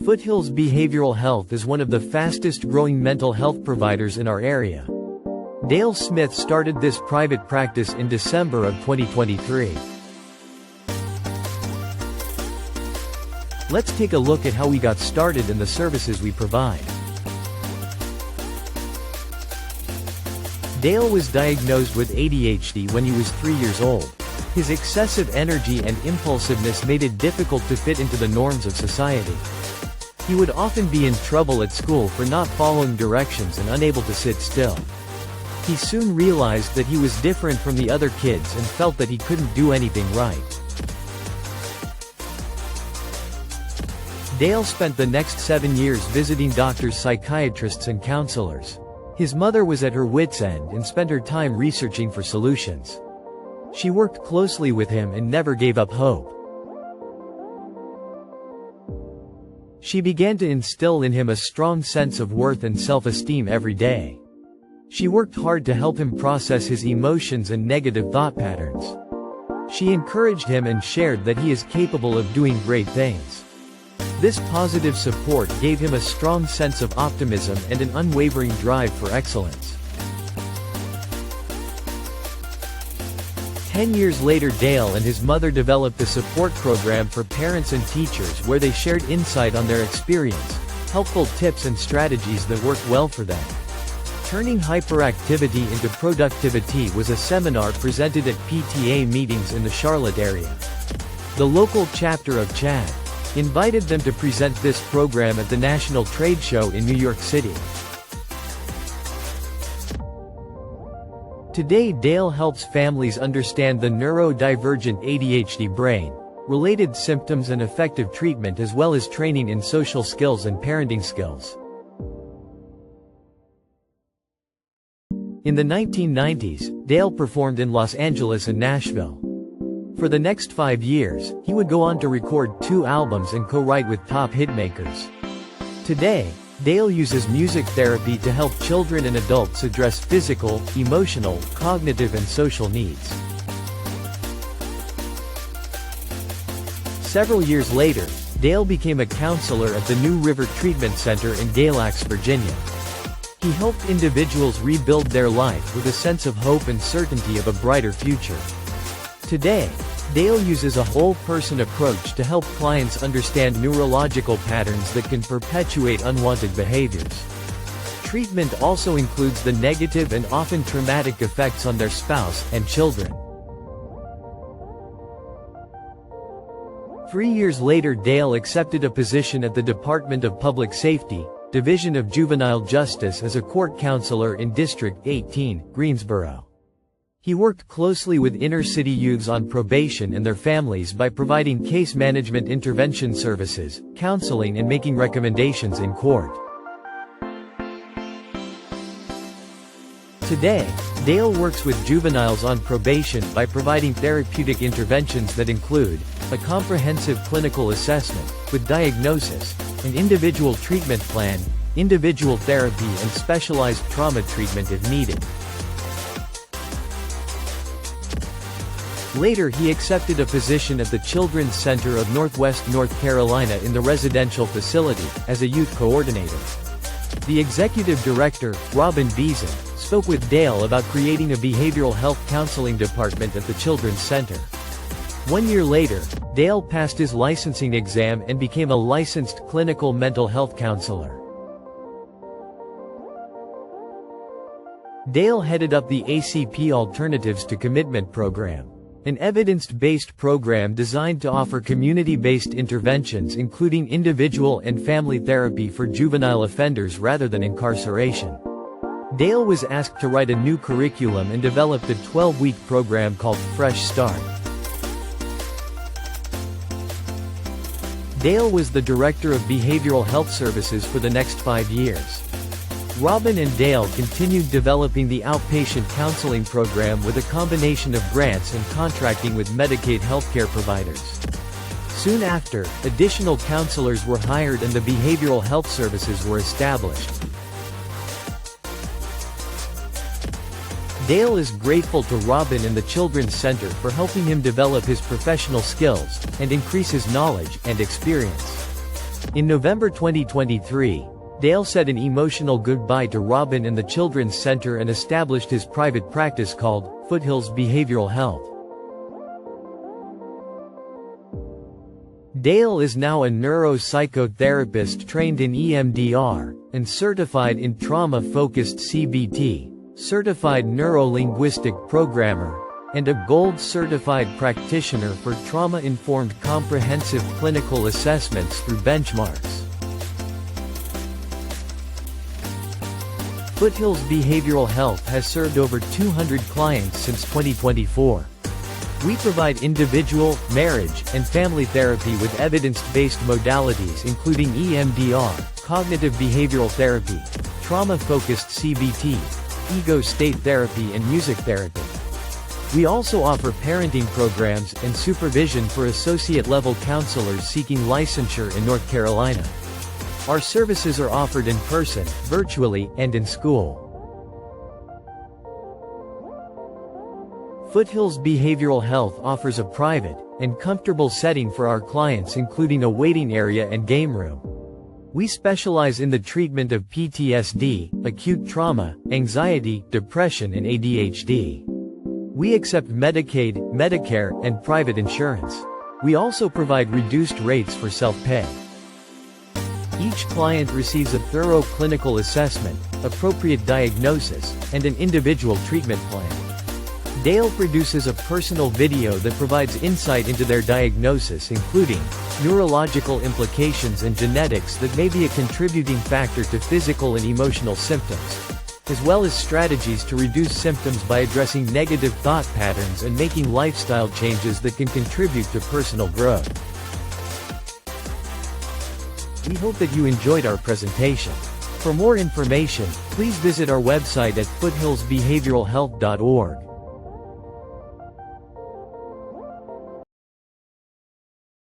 Foothills Behavioral Health is one of the fastest-growing mental health providers in our area. Dale Smith started this private practice in December of 2023. Let's take a look at how we got started and the services we provide. Dale was diagnosed with ADHD when he was 3 years old. His excessive energy and impulsiveness made it difficult to fit into the norms of society. He would often be in trouble at school for not following directions and unable to sit still. He soon realized that he was different from the other kids and felt that he couldn't do anything right. Dale spent the next 7 years visiting doctors, psychiatrists and counselors. His mother was at her wits' end and spent her time researching for solutions. She worked closely with him and never gave up hope. She began to instill in him a strong sense of worth and self-esteem every day. She worked hard to help him process his emotions and negative thought patterns. She encouraged him and shared that he is capable of doing great things. This positive support gave him a strong sense of optimism and an unwavering drive for excellence. 10 years later, Dale and his mother developed a support program for parents and teachers where they shared insight on their experience, helpful tips and strategies that worked well for them. Turning hyperactivity into productivity was a seminar presented at PTA meetings in the Charlotte area. The local chapter of CHAD invited them to present this program at the National Trade Show in New York City. Today, Dale helps families understand the neurodivergent ADHD brain, related symptoms and effective treatment, as well as training in social skills and parenting skills. In the 1990s, Dale performed in Los Angeles and Nashville. For the next 5 years, he would go on to record 2 albums and co-write with top hitmakers. Today, Dale uses music therapy to help children and adults address physical, emotional, cognitive and social needs. Several years later, Dale became a counselor at the New River Treatment Center in Galax, Virginia. He helped individuals rebuild their life with a sense of hope and certainty of a brighter future. Today, Dale uses a whole-person approach to help clients understand neurological patterns that can perpetuate unwanted behaviors. Treatment also includes the negative and often traumatic effects on their spouse and children. 3 years later, Dale accepted a position at the Department of Public Safety, Division of Juvenile Justice as a court counselor in District 18, Greensboro. He worked closely with inner-city youths on probation and their families by providing case management intervention services, counseling and making recommendations in court. Today, Dale works with juveniles on probation by providing therapeutic interventions that include a comprehensive clinical assessment, with diagnosis, an individual treatment plan, individual therapy and specialized trauma treatment if needed. Later, he accepted a position at the Children's Center of Northwest North Carolina in the residential facility, as a youth coordinator. The executive director, Robin Beeson, spoke with Dale about creating a behavioral health counseling department at the Children's Center. 1 year later, Dale passed his licensing exam and became a licensed clinical mental health counselor. Dale headed up the ACP Alternatives to Commitment program, an evidence-based program designed to offer community-based interventions including individual and family therapy for juvenile offenders rather than incarceration. Dale was asked to write a new curriculum and developed a 12-week program called Fresh Start. Dale was the Director of Behavioral Health Services for the next 5 years. Robin and Dale continued developing the outpatient counseling program with a combination of grants and contracting with Medicaid healthcare providers. Soon after, additional counselors were hired and the behavioral health services were established. Dale is grateful to Robin and the Children's Center for helping him develop his professional skills and increase his knowledge and experience. In November 2023, Dale said an emotional goodbye to Robin and the Children's Center and established his private practice called Foothills Behavioral Health. Dale is now a Neuro Psychotherapist trained in EMDR, and certified in trauma-focused CBT, certified neuro-linguistic programmer, and a Gold Certified Practitioner for trauma-informed comprehensive clinical assessments through benchmarks. Foothills Behavioral Health has served over 200 clients since 2024. We provide individual, marriage, and family therapy with evidence-based modalities including EMDR, cognitive behavioral therapy, trauma-focused CBT, ego state therapy and music therapy. We also offer parenting programs and supervision for associate-level counselors seeking licensure in North Carolina. Our services are offered in person, virtually, and in school. Foothills Behavioral Health offers a private and comfortable setting for our clients, including a waiting area and game room. We specialize in the treatment of PTSD, acute trauma, anxiety, depression and ADHD. We accept Medicaid, Medicare, and private insurance. We also provide reduced rates for self-pay. Each client receives a thorough clinical assessment, appropriate diagnosis, and an individual treatment plan. Dale produces a personal video that provides insight into their diagnosis, including neurological implications and genetics that may be a contributing factor to physical and emotional symptoms, as well as strategies to reduce symptoms by addressing negative thought patterns and making lifestyle changes that can contribute to personal growth. We hope that you enjoyed our presentation. For more information, please visit our website at foothillsbehavioralhealth.org.